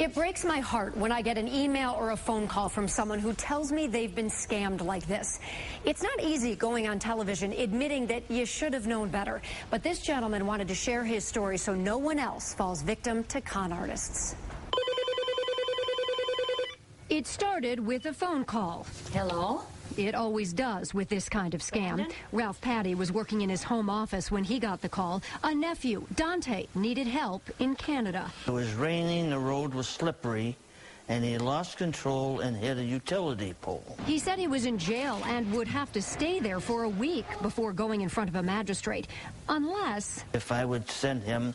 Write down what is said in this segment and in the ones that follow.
It breaks my heart when I get an email or a phone call from someone who tells me they've been scammed like this. It's not easy going on television admitting that you should have known better, but this gentleman wanted to share his story so no one else falls victim to con artists. It started with a phone call. Hello? It always does with this kind of scam. Brandon? Ralph Patty was working in his home office when he got the call. A nephew, Dante, needed help in Canada. It was raining, the road was slippery, and he lost control and hit a utility pole. He said he was in jail and would have to stay there for a week before going in front of a magistrate, unless... If I would send him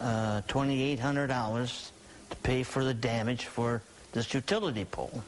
$2,800 to pay for the damage for this utility pole,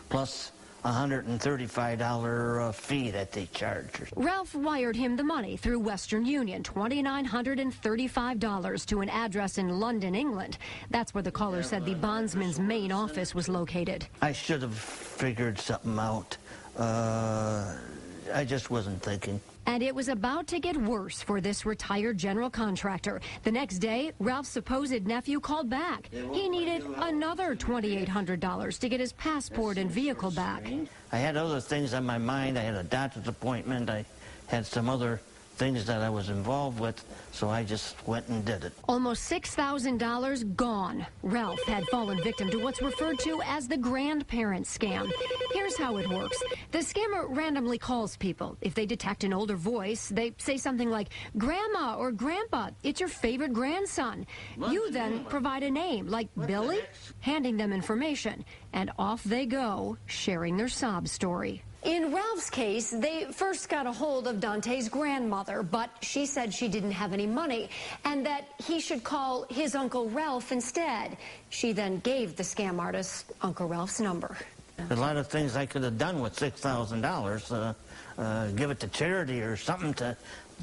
plus $135 fee that they charge. Ralph wired him the money through Western Union, $2,935 to an address in London, England. That's where the caller said the bondsman's main office was located. I should have figured something out. I just wasn't thinking. And it was about to get worse for this retired general contractor. The next day, Ralph's supposed nephew called back. He needed another $2,800 to get his passport and vehicle back. I had other things on my mind. I had a doctor's appointment. I had some other things that I was involved with, so I just went and did it. Almost $6,000 gone. Ralph had fallen victim to what's referred to as the grandparent scam. Here's how it works. The scammer randomly calls people. If they detect an older voice, they say something like, "Grandma" or "Grandpa, it's your favorite grandson." You then provide a name, like Billy, handing them information, and off they go, sharing their sob story. In Ralph's case, they first got a hold of Dante's grandmother, but she said she didn't have any money and that he should call his Uncle Ralph instead. She then gave the scam artist Uncle Ralph's number. A lot of things I could have done with $6,000, give it to charity or something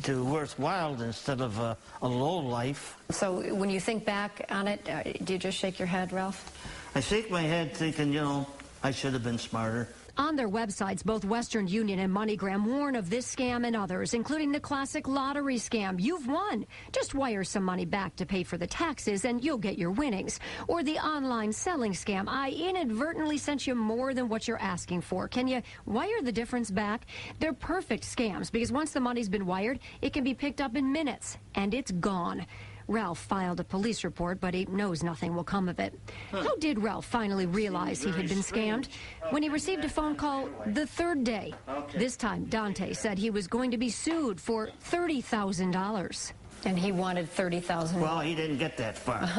to worthwhile instead of a low life. So when you think back on it, do you just shake your head, Ralph? I shake my head thinking, you know, I should have been smarter. On their websites, both Western Union and MoneyGram warn of this scam and others, including the classic lottery scam. You've won. Just wire some money back to pay for the taxes and you'll get your winnings. Or the online selling scam. I inadvertently sent you more than what you're asking for. Can you wire the difference back? They're perfect scams because once the money's been wired, it can be picked up in minutes and it's gone. Ralph filed a police report, but he knows nothing will come of it. How did Ralph finally realize he had been scammed? When he received a phone call the third day. This time, Dante said he was going to be sued for $30,000. And he wanted $30,000. Well, he didn't get that far.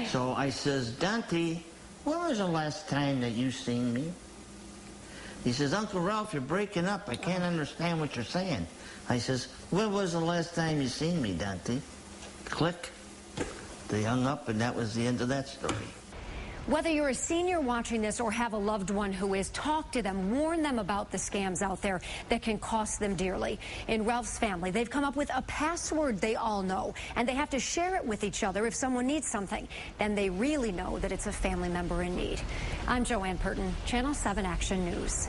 So I says, "Dante, when was the last time that you seen me?" He says, "Uncle Ralph, you're breaking up. I can't understand what you're saying." I says, "When was the last time you seen me, Dante?" Click. They hung up, and that was the end of that story. Whether you're a senior watching this or have a loved one who is, talk to them, warn them about the scams out there that can cost them dearly. In Ralph's family, they've come up with a password they all know, and they have to share it with each other if someone needs something. Then they really know that it's a family member in need. I'm Joanne Purton, Channel 7 Action News.